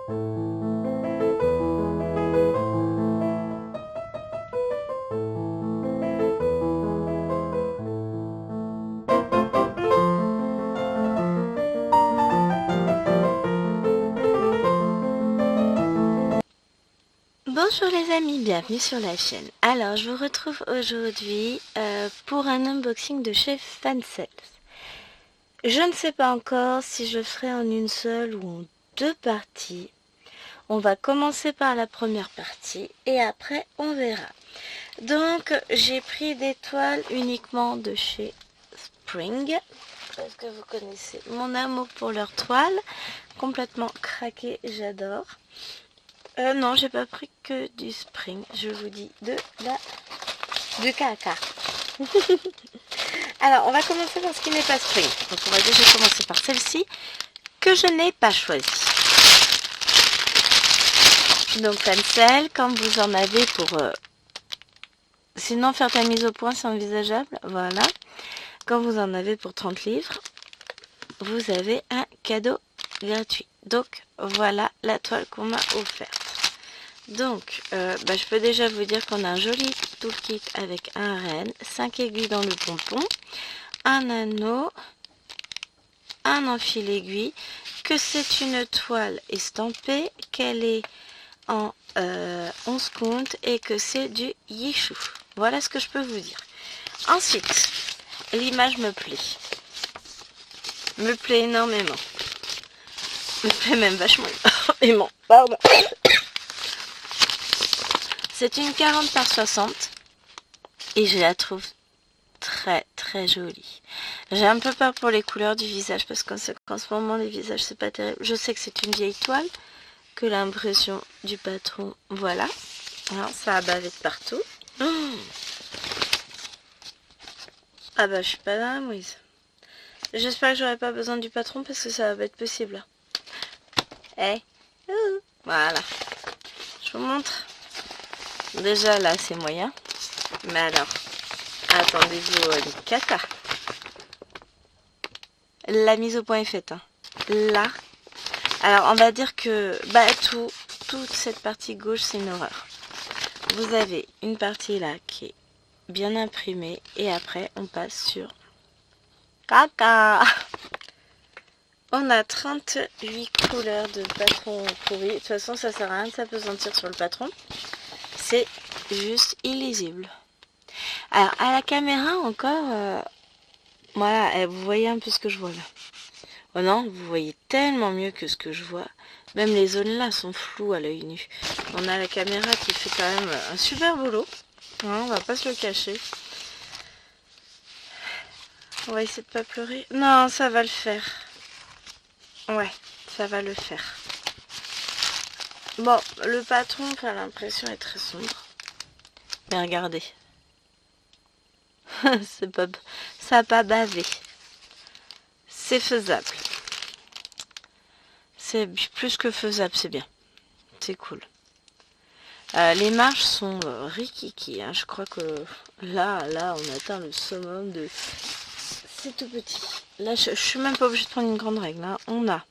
Bonjour les amis, bienvenue sur la chaîne. Alors je vous retrouve aujourd'hui pour un unboxing de chez Fancel. Je ne sais pas encore si je le ferai en une seule ou en deux parties. On va commencer par la première partie et après on verra. Donc j'ai pris des toiles uniquement de chez Spring. Parce que vous connaissez mon amour pour leurs toiles. Complètement craqué, j'adore. Non, j'ai pas pris que du Spring, je vous dis du caca. Alors, on va commencer par ce qui n'est pas Spring. Donc, on va déjà commencer par celle-ci, que je n'ai pas choisie. Donc, Fancel, quand vous en avez pour... Sinon, faire ta mise au point, c'est envisageable. Voilà. Quand vous en avez pour 30 livres, vous avez un cadeau gratuit. Donc, voilà la toile qu'on m'a offerte. Donc, je peux déjà vous dire qu'on a un joli toolkit avec un renne, 5 aiguilles dans le pompon, un anneau, un enfil aiguille, que c'est une toile estampée, qu'elle est en 11 comptes et que c'est du Yishu. Voilà ce que je peux vous dire. Ensuite, l'image me plaît. Me plaît énormément. Me plaît même vachement énormément. Pardon. C'est une 40 par 60 et je la trouve très très jolie. J'ai un peu peur pour les couleurs du visage parce qu'en ce moment les visages c'est pas terrible. Je sais que c'est une vieille toile, que l'impression du patron, voilà. Alors, ça a bavé de partout. Ah bah je suis pas dans la mouise. J'espère que j'aurai pas besoin du patron parce que ça va pas être possible. Voilà. Je vous montre. Déjà là c'est moyen, mais alors attendez-vous les caca. La mise au point est faite. Hein. Là, alors on va dire que toute cette partie gauche c'est une horreur. Vous avez une partie là qui est bien imprimée et après on passe sur caca. On a 38 couleurs de patron pourri. De toute façon ça sert à rien de s'apesantir sur le patron. C'est juste illisible. Alors à la caméra encore, voilà, vous voyez un peu ce que je vois là. Oh non, vous voyez tellement mieux que ce que je vois. Même les zones là sont floues à l'œil nu. On a la caméra qui fait quand même un super boulot. Hein, on va pas se le cacher. On va essayer de pas pleurer. Non, ça va le faire. Ouais, ça va le faire. Bon, le patron, enfin, l'impression est très sombre. Mais regardez. C'est pas, ça n'a pas bavé. C'est faisable. C'est plus que faisable, c'est bien. C'est cool. Les marges sont rikiki. Hein. Je crois que là, on atteint le summum de... C'est tout petit. Là, je suis même pas obligée de prendre une grande règle. Hein. On a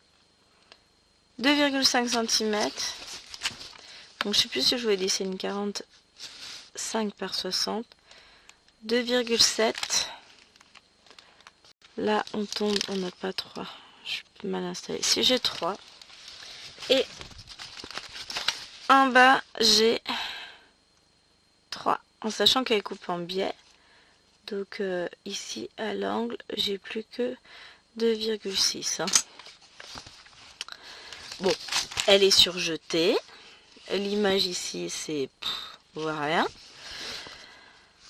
2,5 cm. Donc, je sais plus si je voulais laisser une 45 par 60. 2,7. Là, on tombe, on n'a pas 3. Je suis mal installée. Si j'ai 3. Et en bas, j'ai 3. En sachant qu'elle est coupée en biais. Donc ici, à l'angle, j'ai plus que 2,6. Hein. Bon, elle est surjetée. L'image ici, c'est... voit rien.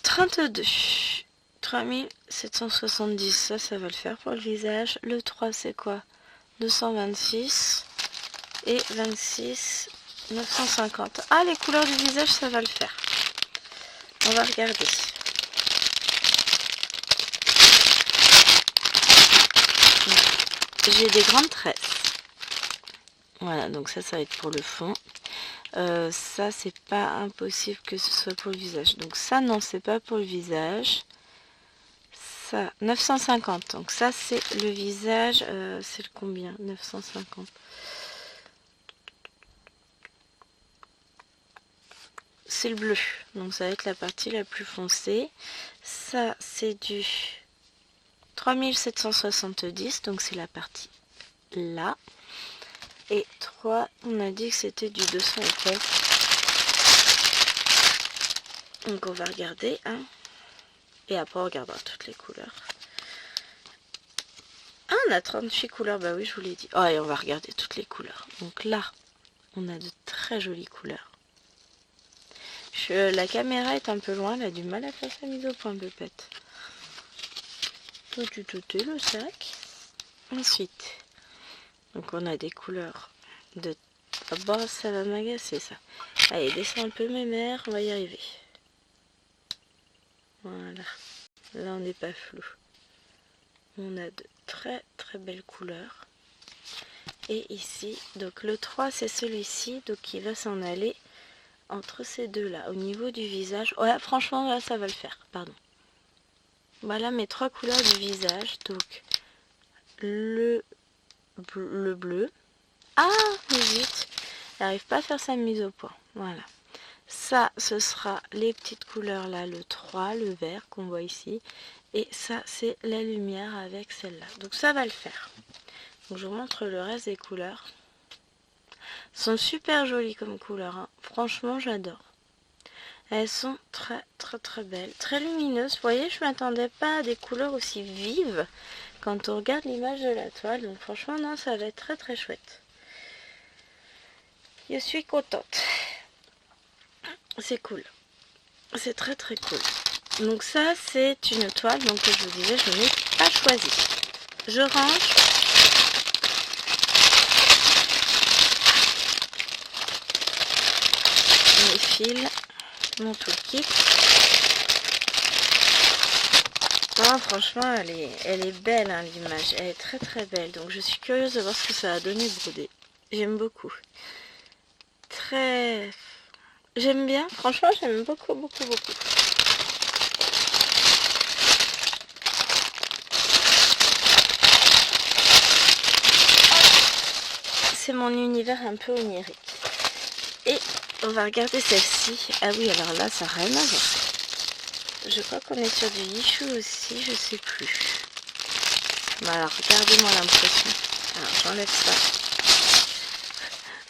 32. 3770, ça va le faire pour le visage. Le 3, c'est quoi? 226. Et 26, 950. Ah, les couleurs du visage, ça va le faire. On va regarder. J'ai des grandes tresses. Voilà, donc ça va être pour le fond. Ça, c'est pas impossible que ce soit pour le visage. Donc ça, non, c'est pas pour le visage. Ça, 950. Donc ça, c'est le visage. C'est le combien? 950. c'est le bleu. Donc ça va être la partie la plus foncée. Ça, c'est du 3770, donc c'est la partie là. Et 3, on a dit que c'était du 200 et quelques. Donc on va regarder, hein. Et après on regardera toutes les couleurs. Ah, on a 38 couleurs, bah oui, je vous l'ai dit. Oh, et on va regarder toutes les couleurs. Donc là, on a de très jolies couleurs. La caméra est un peu loin, elle a du mal à faire sa mise au point, Pépette. Toi, tu te tais le sac. Ensuite, donc on a des couleurs de... Ah bah, ça va m'agacer, ça. Allez, descends un peu, mes mères, on va y arriver. Voilà. Là, on n'est pas flou. On a de très très belles couleurs. Et ici, donc le 3, c'est celui-ci, donc il va s'en aller entre ces deux-là, au niveau du visage. Ouais, franchement, là, ça va le faire, pardon. Voilà mes 3 couleurs du visage, donc le bleu. Ah, mais vite, elle n'arrive pas à faire sa mise au point, voilà. Ça, ce sera les petites couleurs là, le 3, le vert qu'on voit ici. Et ça, c'est la lumière avec celle-là. Donc ça va le faire. Donc je vous montre le reste des couleurs. Elles sont super jolies comme couleurs, hein. Franchement, j'adore. Elles sont très très très belles, très lumineuses. Vous voyez, je ne m'attendais pas à des couleurs aussi vives quand on regarde l'image de la toile. Donc franchement, non, ça va être très très chouette. Je suis contente. C'est cool. C'est très très cool. Donc ça, c'est une toile, donc je vous disais, je n'ai pas choisi. Je range. Mes fils, mon toolkit. Oh, franchement, elle est belle, hein, l'image. Elle est très très belle. Donc je suis curieuse de voir ce que ça a donné brodé. J'aime beaucoup. Très... J'aime bien. Franchement, j'aime beaucoup, beaucoup, beaucoup. C'est mon univers un peu onirique. Et on va regarder celle-ci. Ah oui, alors là, ça n'a rien à voir. Je crois qu'on est sur du Yishu aussi, je sais plus. Bon, alors, regardez-moi l'impression. Alors, j'enlève ça.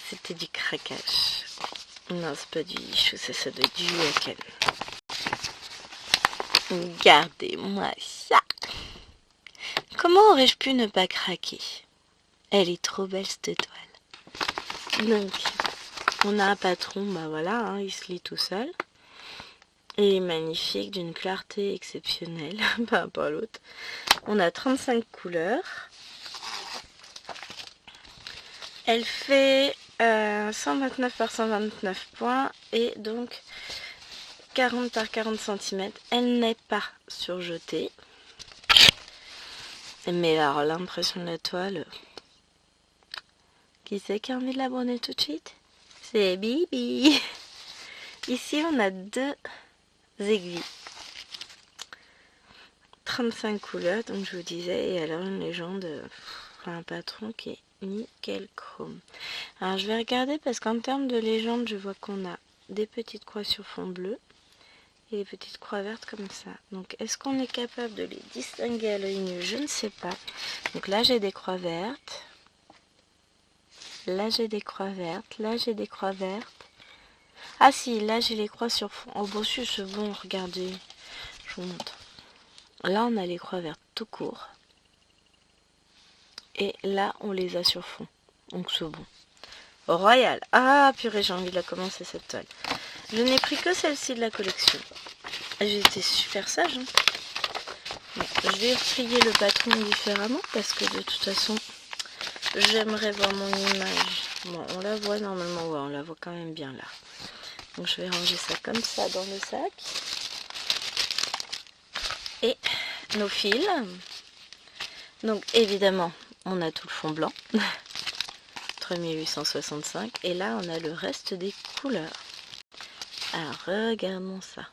C'était du craquage. Non, c'est pas du Yishu, ça doit être du Yuaken. Regardez-moi ça. Comment aurais-je pu ne pas craquer? Elle est trop belle, cette toile. Donc, on a un patron, bah voilà, hein, il se lit tout seul. Et magnifique, d'une clarté exceptionnelle par rapport à l'autre. On a 35 couleurs. Elle fait 129 par 129 points et donc 40 par 40 cm. Elle n'est pas surjetée. Mais alors l'impression de la toile... Qui c'est qui a envie de l'abonner tout de suite? C'est Bibi. Ici on a 2 aiguilles. 35 couleurs, donc je vous disais, et alors une légende, un patron qui est nickel chrome. Alors je vais regarder parce qu'en termes de légende, je vois qu'on a des petites croix sur fond bleu et des petites croix vertes comme ça. Donc est-ce qu'on est capable de les distinguer à l'œil nu? Je ne sais pas. Donc là j'ai des croix vertes, là j'ai des croix vertes, là j'ai des croix vertes. Ah si, là j'ai les croix sur fond. Oh bon, c'est bon, regardez, je vous montre. Là, on a les croix vertes tout court. Et là, on les a sur fond. Donc, c'est bon. Royal. Ah, purée, j'ai envie de la commencer, cette toile. Je n'ai pris que celle-ci de la collection. J'ai été super sage. Hein. Bon, je vais replier le patron différemment parce que de toute façon, j'aimerais voir mon image. Bon, on la voit normalement. Ouais, on la voit quand même bien là. Donc, je vais ranger ça comme ça dans le sac. Et nos fils. Donc évidemment, on a tout le fond blanc. 3865. Et là, on a le reste des couleurs. Alors, regardons ça.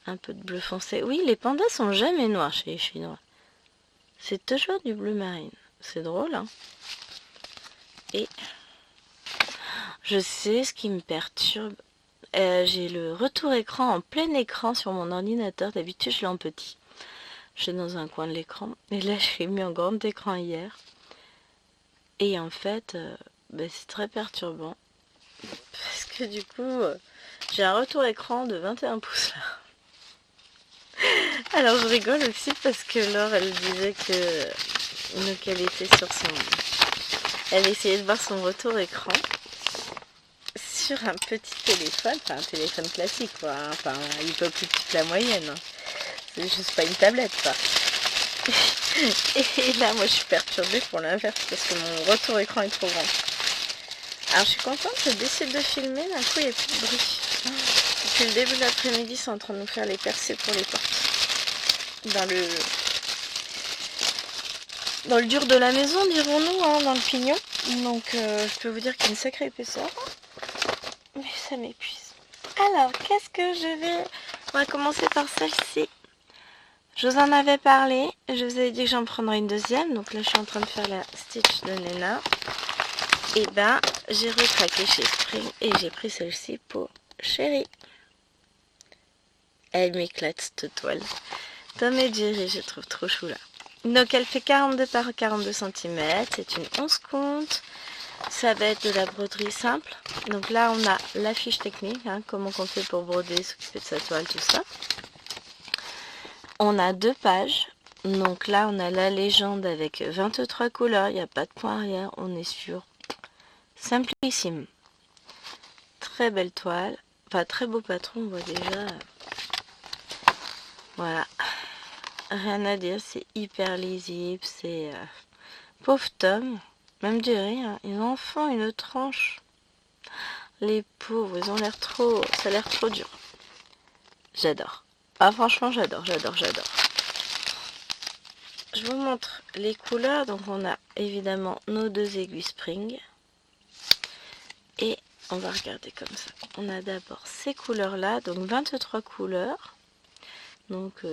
Un peu de bleu foncé. Oui, les pandas sont jamais noirs chez les Chinois. C'est toujours du bleu marine. C'est drôle, hein? Et je sais ce qui me perturbe. j'ai le retour écran en plein écran sur mon ordinateur. D'habitude, je l'ai en petit. Je suis dans un coin de l'écran. Et là, je l'ai mis en grand écran hier. Et en fait, c'est très perturbant. Parce que du coup, j'ai un retour écran de 21 pouces là. Alors je rigole aussi parce que Laure, elle disait que donc elle était sur son... Elle essayait de voir son retour écran sur un petit téléphone, enfin un téléphone classique quoi, hein. Enfin il peut plus petit que la moyenne. Hein. C'est juste pas une tablette quoi. Et là moi je suis perturbée pour l'inverse parce que mon retour écran est trop grand. Alors je suis contente, je décide de filmer, d'un coup il n'y a plus de bruit. Depuis le début de l'après-midi, c'est en train de nous faire les percées pour les portes. Dans le dur de la maison, dirons-nous, hein, dans le pignon. Donc je peux vous dire qu'il y a une sacrée épaisseur. Mais ça m'épuise. Alors, qu'est-ce que je vais... On va commencer par celle-ci. Je vous en avais parlé. Je vous avais dit que j'en prendrais une deuxième. Donc là, je suis en train de faire la Stitch de Nena. Et ben, j'ai recraqué chez Spring et j'ai pris celle-ci pour Chérie. Elle m'éclate cette toile. Tom et Jerry, je trouve trop chou là. Donc elle fait 42 par 42 cm. C'est une 11 compte. Ça va être de la broderie simple. Donc là, on a la fiche technique. Hein, comment on fait pour broder, s'occuper de sa toile, tout ça. On a 2 pages. Donc là, on a la légende avec 23 couleurs. Il n'y a pas de point arrière. On est sur simplissime. Très belle toile. Enfin, très beau patron, on voit déjà. Voilà. Rien à dire, c'est hyper lisible. C'est... pauvre Tom. Même Jerry, hein, ils en font une tranche. Les pauvres, ils ont l'air trop... Ça a l'air trop dur. J'adore. Ah, franchement, j'adore. Je vous montre les couleurs. Donc, on a évidemment nos 2 aiguilles Spring. Et on va regarder comme ça. On a d'abord ces couleurs-là. Donc, 23 couleurs. Donc,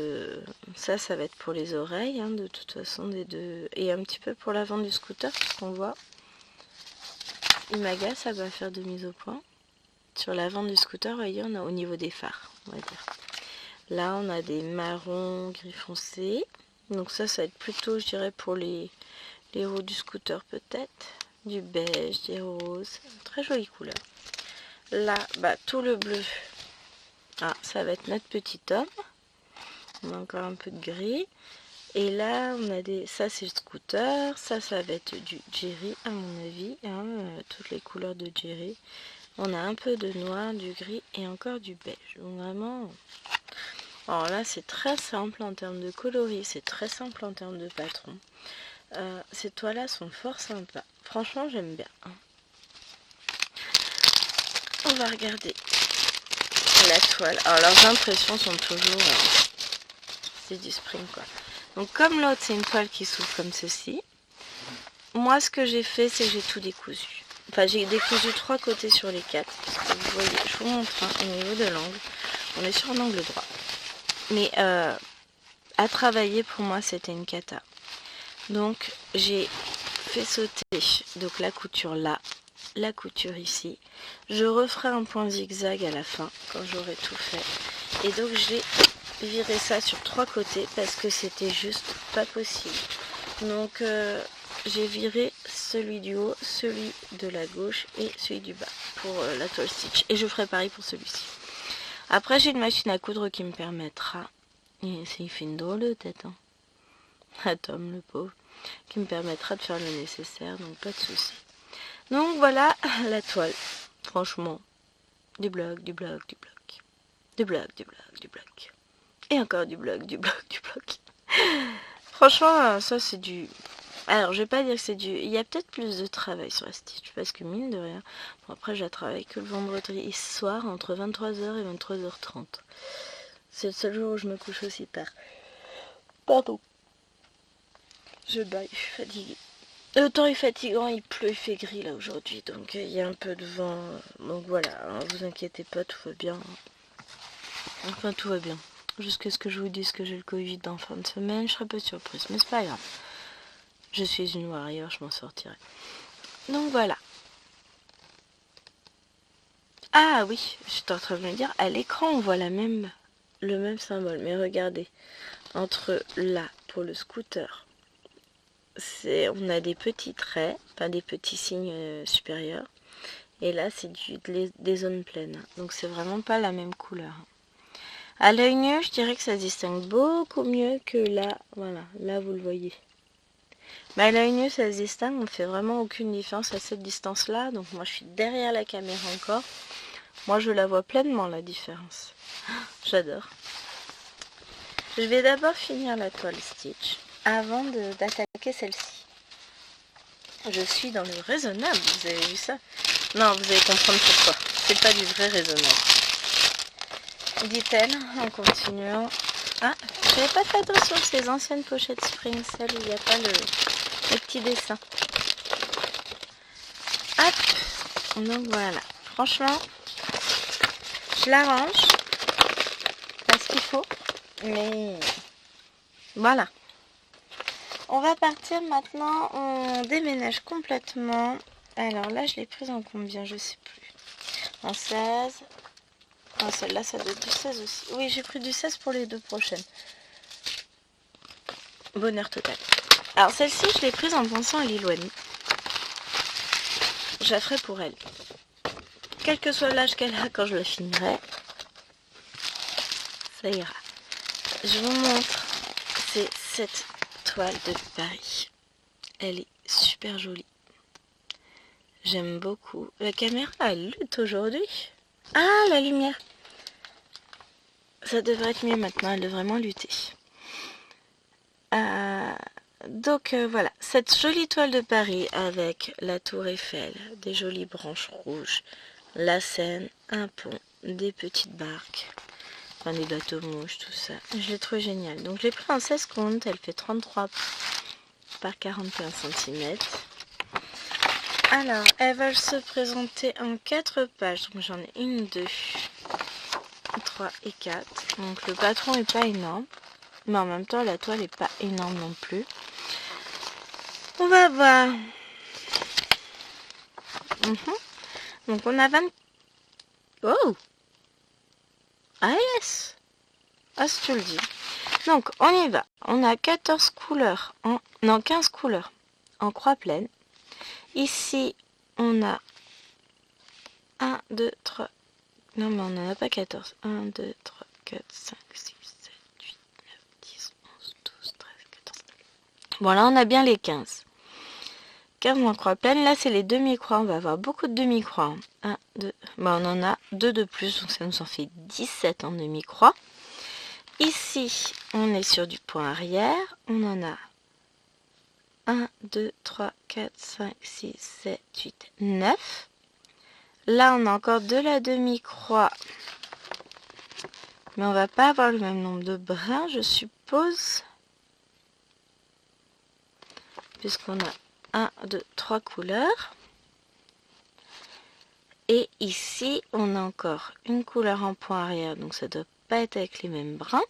ça va être pour les oreilles. Hein, de toute façon, des 2. Et un petit peu pour l'avant du scooter, puisqu'on voit. Imaga, ça va faire de mise au point. Sur l'avant du scooter, vous voyez, on a au niveau des phares, on va dire. Là, on a des marrons gris foncé. Donc ça va être plutôt, je dirais, pour les roues du scooter peut-être. Du beige, des roses. Très jolie couleur. Là, tout le bleu. Ah, ça va être notre petit homme. On a encore un peu de gris. Et là, on a des... Ça, c'est le scooter. Ça va être du Jerry, à mon avis. Hein, toutes les couleurs de Jerry. On a un peu de noir, du gris et encore du beige. Donc vraiment... Alors là, c'est très simple en termes de coloris. C'est très simple en termes de patron. Ces toiles-là sont fort sympas. Franchement, j'aime bien. On va regarder la toile. Alors, leurs impressions sont toujours... c'est du Spring, quoi. Donc, comme l'autre, c'est une toile qui s'ouvre comme ceci. Moi, ce que j'ai fait, c'est que j'ai tout décousu. Enfin, j'ai décousu 3 côtés sur les 4. Parce que vous voyez, je vous montre au niveau de l'angle. On est sur un angle droit. Mais à travailler, pour moi, c'était une cata. Donc, j'ai fait sauter donc, la couture là, la couture ici. Je referai un point zigzag à la fin, quand j'aurai tout fait. Et donc, j'ai viré ça sur 3 côtés, parce que c'était juste pas possible. Donc, j'ai viré celui du haut, celui de la gauche et celui du bas pour la toile stitch. Et je ferai pareil pour celui-ci. Après, j'ai une machine à coudre qui me permettra, et il fait une drôle de tête, hein, à Tom, le pauvre, qui me permettra de faire le nécessaire, donc pas de souci. Donc voilà la toile. Franchement, du bloc, du bloc, du bloc, du bloc, du bloc, du bloc, et encore du bloc, du bloc, du bloc. Franchement, ça c'est du... Alors, je vais pas dire que c'est du... Il y a peut-être plus de travail sur la stitch, parce que mine de rien... Bon, après, je la travaille que le vendredi soir, entre 23h et 23h30. C'est le seul jour où je me couche aussi tard. Pardon. Je baille, je suis fatiguée. Le temps est fatigant, il pleut, il fait gris là aujourd'hui, donc il y a un peu de vent. Donc voilà, hein, vous inquiétez pas, tout va bien. Enfin, tout va bien. Jusqu'à ce que je vous dise que j'ai le Covid en fin de semaine, je serai pas surprise, mais c'est pas grave. Je suis une warrior, je m'en sortirai. Donc voilà. Ah oui, j'étais en train de me dire, à l'écran on voit le même symbole. Mais regardez, entre là, pour le scooter, on a des petits traits, pas des petits signes supérieurs. Et là, c'est des zones pleines. Donc c'est vraiment pas la même couleur. À l'œil nu, je dirais que ça se distingue beaucoup mieux que là. Voilà, là vous le voyez. Mais à l'œil nu, ça se distingue. On ne fait vraiment aucune différence à cette distance-là. Donc moi, je suis derrière la caméra encore. Moi, je la vois pleinement, la différence. J'adore. Je vais d'abord finir la toile Stitch avant d'attaquer celle-ci. Je suis dans le raisonnable, vous avez vu ça? Non, vous allez comprendre pourquoi. C'est pas du vrai raisonnable. Dit-elle en continuant. Ah, j'avais pas fait attention à ces anciennes pochettes Spring, celles où il n'y a pas le petit dessin. Hop, donc voilà. Franchement, je l'arrange parce qu'il faut, mais voilà. On va partir maintenant, on déménage complètement. Alors là, je l'ai prise en combien? Je sais plus. En 16. Ah, celle-là, ça doit être du 16 aussi. Oui, j'ai pris du 16 pour les deux prochaines. Bonheur total. Alors celle-ci, je l'ai prise en pensant à Lilouane. Je la ferai pour elle. Quel que soit l'âge qu'elle a quand je la finirai, ça ira. Je vous montre. C'est cette toile de Paris. Elle est super jolie. J'aime beaucoup. La caméra, elle lutte aujourd'hui. Ah, la lumière. Ça devrait être mieux maintenant. Elle devrait moins lutter. Donc voilà, cette jolie toile de Paris avec la tour Eiffel, des jolies branches rouges, la Seine, un pont, des petites barques, enfin des bateaux mouches, tout ça. Je l'ai trouvé génial. Donc je l'ai pris en 16 comptes, elle fait 33 par 41 cm. Alors, elles veulent se présenter en 4 pages. Donc j'en ai 1, 2, 3 et 4. Donc le patron est pas énorme. Mais en même temps, la toile n'est pas énorme non plus. On va voir. Donc on a 20... Oh! Ah yes! Ah si tu le dis. Donc on y va. On a 14 couleurs. Non, 15 couleurs en croix pleine. Ici, on a 1, 2, 3... Non, mais on n'en a pas 14. 1, 2, 3, 4, 5, 6, 7, 8, 9, 10, 11, 12, 13, 14... Bon, là, on a bien les 15. 15 en croix pleine. Là, c'est les demi-croix. On va avoir beaucoup de demi-croix. 1, 2... Bon, on en a 2 de plus, donc ça nous en fait 17 en demi-croix. Ici, on est sur du point arrière. On en a 1, 2, 3, 4, 5, 6, 7, 8, 9. Là, on a encore de la demi-croix. Mais on va pas avoir le même nombre de brins, je suppose. Puisqu'on a 1, 2, 3 couleurs. Et ici, on a encore une couleur en point arrière. Donc, ça doit pas être avec les mêmes brins.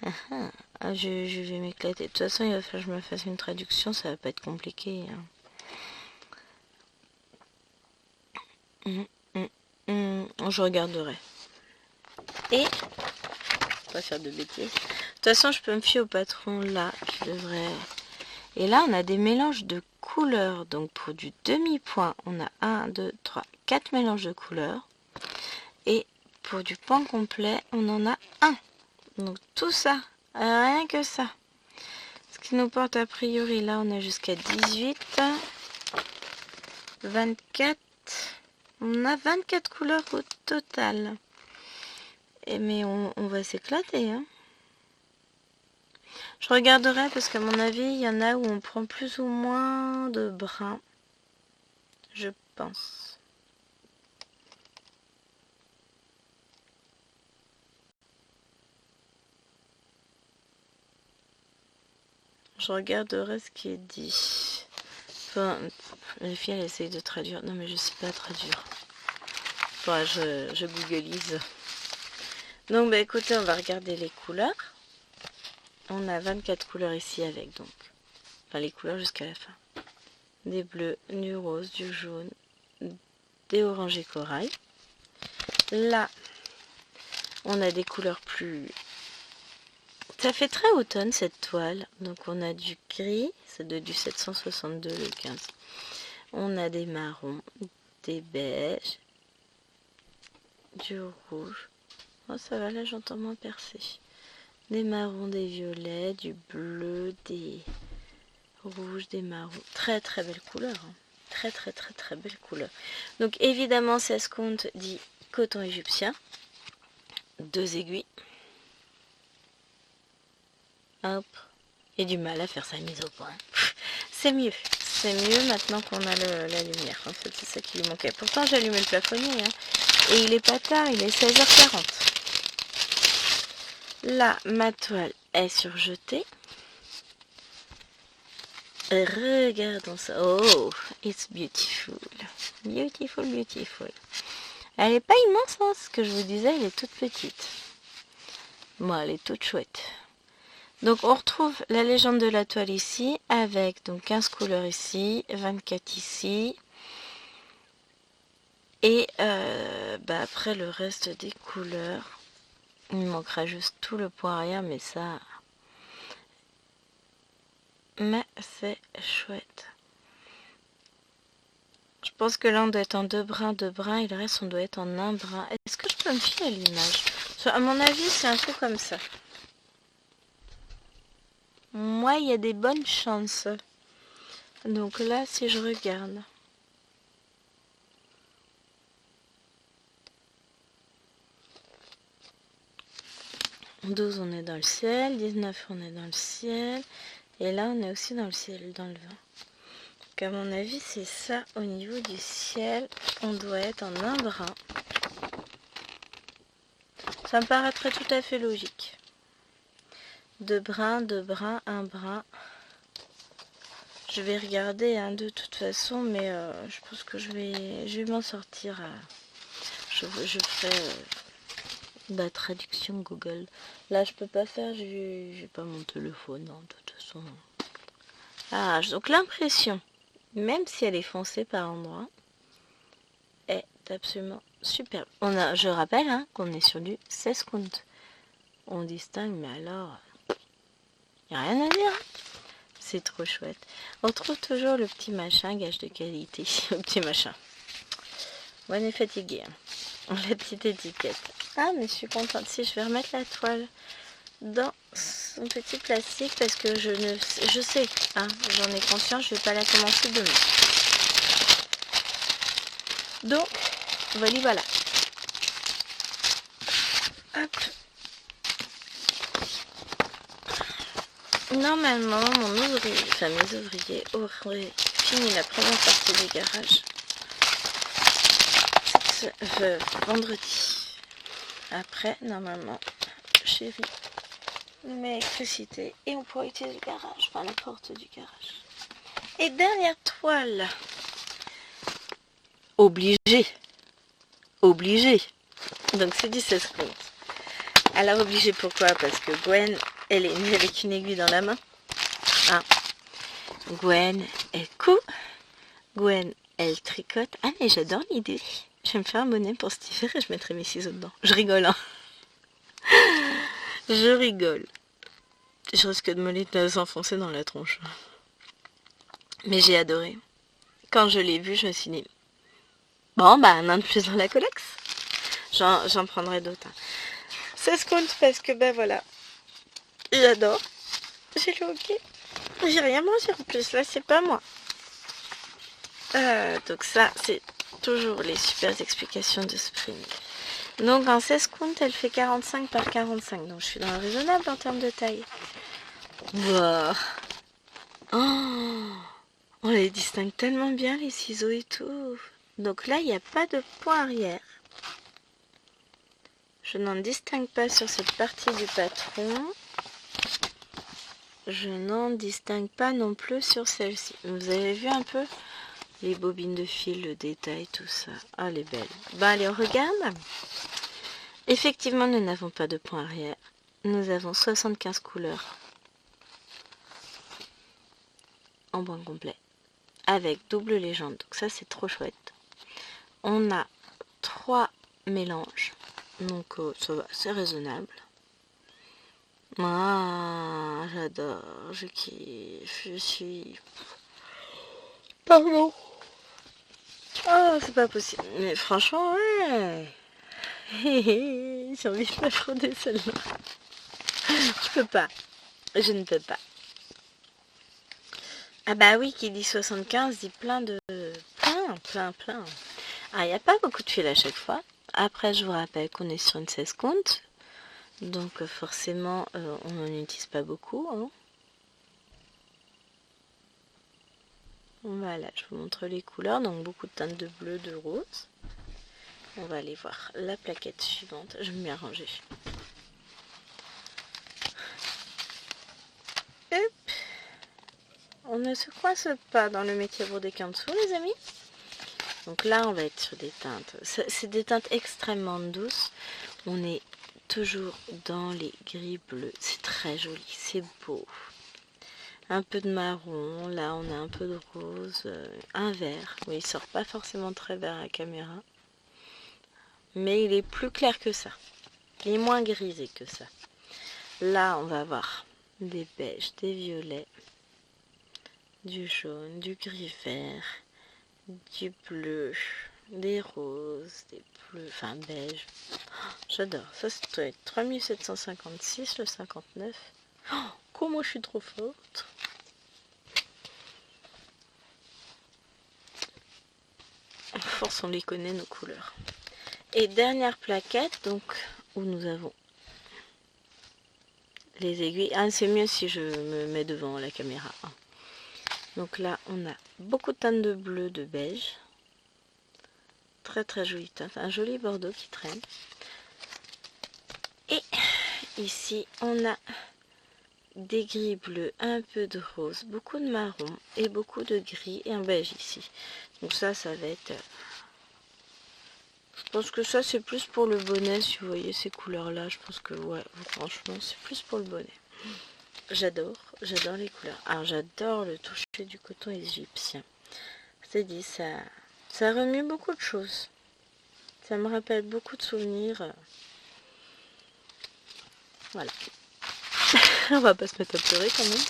Je vais m'éclater. De toute façon, il va falloir que je me fasse une traduction. Ça va pas être compliqué. Je regarderai. Et, pas faire de bêtises. De toute façon, je peux me fier au patron là, qui devrait... Et là, on a des mélanges de couleurs. Donc, pour du demi-point, on a 1, 2, 3, 4 mélanges de couleurs. Et pour du point complet, on en a 1. Donc, tout ça, rien que ça. Ce qui nous porte a priori, là, on a jusqu'à 18, 24. On a 24 couleurs au total. Mais on va s'éclater, hein. Je regarderai parce qu'à mon avis, il y en a où on prend plus ou moins de brun. Je pense. Je regarderai ce qui est dit. Enfin, les filles, elles essayent de traduire. Non, mais je sais pas traduire. Enfin, je googleise. Donc, bah écoutez, on va regarder les couleurs. On a 24 couleurs ici avec, donc. Enfin, les couleurs jusqu'à la fin. Des bleus, du rose, du jaune, des orangés corail. Là, on a des couleurs plus... Ça fait très automne cette toile. Donc on a du gris, ça doit être du 762 le 15. On a des marrons, des beiges, du rouge. Oh ça va, là j'entends moins percer. Des marrons, des violets, du bleu, des rouges, des marrons. Très très belle couleur. Hein. Très très très très belle couleur. Donc évidemment 16 comptes dit coton égyptien. 2 aiguilles. Hop. J'ai du mal à faire sa mise au point. C'est mieux. C'est mieux maintenant qu'on a la lumière. En fait, c'est ça qui lui manquait. Pourtant, j'ai allumé le plafonnier. Hein. Et il est pas tard, il est 16h40. Là, ma toile est surjetée. Regardons ça. Oh, it's beautiful. Beautiful, beautiful. Elle n'est pas immense, hein, ce que je vous disais, elle est toute petite. Moi, elle est toute chouette. Donc on retrouve la légende de la toile ici, avec donc 15 couleurs ici, 24 ici. Et après le reste des couleurs, il manquera juste tout le point arrière, mais ça... Mais c'est chouette. Je pense que là on doit être en 2 brins, et le reste on doit être en 1 brin. Est-ce que je peux me fier à l'image? À mon avis c'est un peu comme ça. Moi, il y a des bonnes chances. Donc là, si je regarde. « 12, on est dans le ciel. 19, on est dans le ciel. Et là, on est aussi dans le ciel, dans le 20. Donc à mon avis, c'est ça au niveau du ciel. On doit être en un brin. Ça me paraîtrait tout à fait logique. 2 brins, 2 brins, 1 brin. Je vais regarder hein, de toute façon, mais je pense que je vais m'en sortir. Je ferai la traduction Google. Là, je peux pas faire, j'ai pas mon téléphone, hein, de toute façon. Ah, donc l'impression, même si elle est foncée par endroits, est absolument superbe. Je rappelle hein, qu'on est sur du 16 comptes. On distingue, mais alors, il n'y a rien à dire. C'est trop chouette. On retrouve toujours le petit machin, gage de qualité. Le petit machin. Bon, on est fatigué. Hein. La petite étiquette. Ah, mais je suis contente. Si, je vais remettre la toile dans son petit plastique parce que je sais, hein, j'en ai conscience, je vais pas la commencer demain. Donc, voilà. Hop. Normalement, mes ouvriers auraient fini la première partie du garage vendredi. Après, normalement, chérie, met l'électricité et on pourra utiliser le garage, enfin la porte du garage. Et dernière toile. Obligé. Donc c'est du 16 comptes. Alors obligé pourquoi? Parce que Gwen, elle est née avec une aiguille dans la main. Hein. Gwen, elle coud. Gwen, elle tricote. Ah mais j'adore l'idée. Je vais me faire un bonnet pour cet hiver et je mettrai mes ciseaux dedans. Je rigole, hein. Je rigole. Je risque de me les enfoncer dans la tronche. Mais j'ai adoré. Quand je l'ai vu, je me suis dit, bon, bah, un de plus dans la collex. J'en prendrai d'autres. Hein. 16 comptes parce que, ben voilà. J'adore. J'ai le hockey. J'ai rien mangé en plus. Là, c'est pas moi. Donc ça, c'est toujours les super explications de Spring. Donc en 16 comptes, elle fait 45 par 45. Donc je suis dans le raisonnable en termes de taille. Wow. Oh, on les distingue tellement bien, les ciseaux et tout. Donc là, il n'y a pas de point arrière. Je n'en distingue pas sur cette partie du patron. Je n'en distingue pas non plus sur celle-ci. Vous avez vu un peu les bobines de fil, le détail, tout ça. Ah, elle est belle. Ben, allez, on regarde. Effectivement, nous n'avons pas de point arrière. Nous avons 75 couleurs en point complet. Avec double légende. Donc ça, c'est trop chouette. on a 3 mélanges. Donc ça va, c'est raisonnable. Ah, j'adore, je kiffe, je suis... Pardon. Oh, c'est pas possible. Mais franchement, ouais. J'ai envie de me frauder celle-là. Je peux pas. Je ne peux pas. Ah bah oui, qui dit 75 dit plein de... Plein. Ah, il n'y a pas beaucoup de fils à chaque fois. Après, je vous rappelle qu'on est sur une 16 compte. Donc forcément, on n'en utilise pas beaucoup. Hein. Voilà, je vous montre les couleurs. Donc beaucoup de teintes de bleu, de rose. On va aller voir la plaquette suivante. Je vais m'y arranger. Hop. On ne se coince pas dans le métier brodequin en dessous, les amis. Donc là, on va être sur des teintes. C'est des teintes extrêmement douces. On est toujours dans les gris bleus. C'est très joli, c'est beau. Un peu de marron. Là, on a un peu de rose. Un vert. Oui, il sort pas forcément très vert à la caméra. Mais il est plus clair que ça. Il est moins grisé que ça. Là, on va avoir des beiges, des violets, du jaune, du gris vert, du bleu, des roses, des bleus, enfin beige. J'adore. Ça, c'est 3756, le 59. Oh, comment je suis trop forte. Force, on les connaît, nos couleurs. Et dernière plaquette, donc, où nous avons les aiguilles. Ah, c'est mieux si je me mets devant la caméra. Donc là, on a beaucoup de teintes de bleu, de beige. Très très jolie teinte. Un joli bordeaux qui traîne. Et ici, on a des gris bleus, un peu de rose, beaucoup de marron et beaucoup de gris et un beige ici. Donc ça va être... Je pense que ça, c'est plus pour le bonnet, si vous voyez ces couleurs-là. Je pense que, ouais, franchement, c'est plus pour le bonnet. J'adore les couleurs. Alors, j'adore le toucher du coton égyptien. C'est dit, ça remue beaucoup de choses. Ça me rappelle beaucoup de souvenirs. Voilà. On va pas se mettre à pleurer quand même.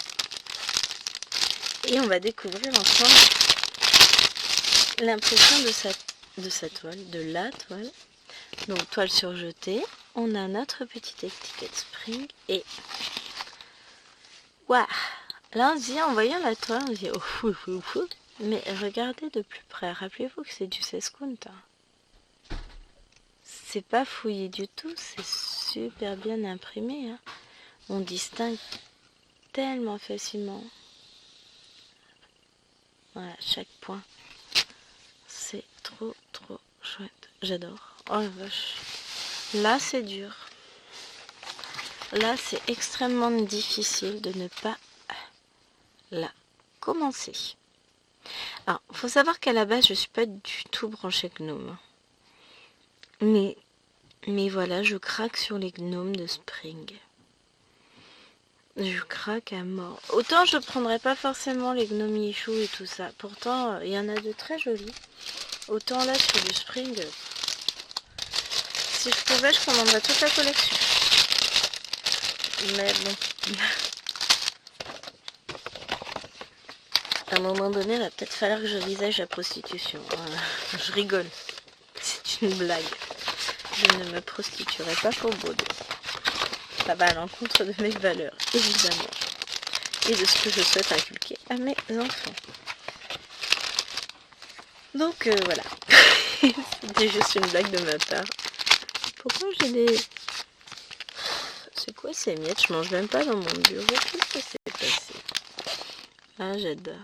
Et on va découvrir ensemble l'impression de sa toile, de la toile. Donc, toile surjetée. On a notre petite étiquette Spring et... Waouh! Là, on se dit, en voyant la toile, on se dit, oh, fou. Mais regardez de plus près. Rappelez-vous que c'est du 16 count. Hein. C'est pas fouillé du tout. C'est super bien imprimé. Hein. On distingue tellement facilement. Voilà, chaque point. C'est trop chouette. J'adore. Oh la vache. Là, c'est dur. Là, c'est extrêmement difficile de ne pas la commencer. Alors, il faut savoir qu'à la base, je ne suis pas du tout branchée gnome. Mais voilà, je craque sur les gnomes de Spring. Je craque à mort. Autant je ne prendrais pas forcément les gnomes Yichou et tout ça. Pourtant, il y en a de très jolis. Autant là, sur du Spring, si je pouvais, je commanderais toute la collection. Mais bon. À un moment donné, il va peut-être falloir que je visage la prostitution. Je rigole. C'est une blague. Je ne me prostituerai pas pour Bordeaux. Ça va à l'encontre de mes valeurs, évidemment. Et de ce que je souhaite inculquer à mes enfants. Donc voilà. C'était juste une blague de ma part. Pourquoi j'ai des... C'est quoi ces miettes? Je mange même pas dans mon bureau. Qu'est-ce que c'est passé? Ah, j'adore.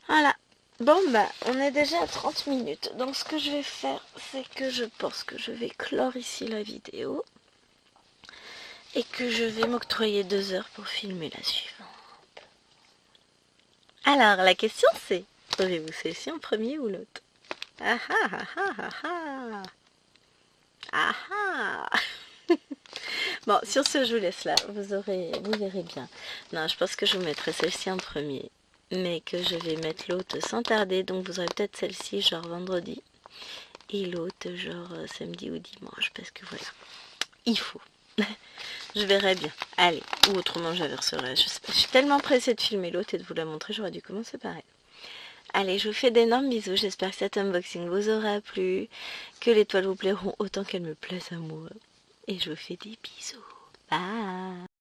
Voilà. Bon, bah, on est déjà à 30 minutes. Donc, ce que je vais faire, c'est que je pense que je vais clore ici la vidéo. Et que je vais m'octroyer 2 heures pour filmer la suivante. Alors, la question c'est, aurez-vous celle-ci en premier ou l'autre? Ah ah ah ah ah ah ah. Bon, sur ce, je vous laisse là. Vous verrez bien. Non, je pense que je vous mettrai celle-ci en premier. mais que je vais mettre l'autre sans tarder. Donc vous aurez peut-être celle-ci genre vendredi et l'autre genre samedi ou dimanche, parce que voilà, il faut. Je verrai bien. Allez, ou autrement j'inverserai. Je sais pas. Je suis tellement pressée de filmer l'autre et de vous la montrer, j'aurais dû commencer par elle. Allez, je vous fais d'énormes bisous. J'espère que cet unboxing vous aura plu, que les toiles vous plairont autant qu'elles me plaisent à moi. Et je vous fais des bisous. Bye.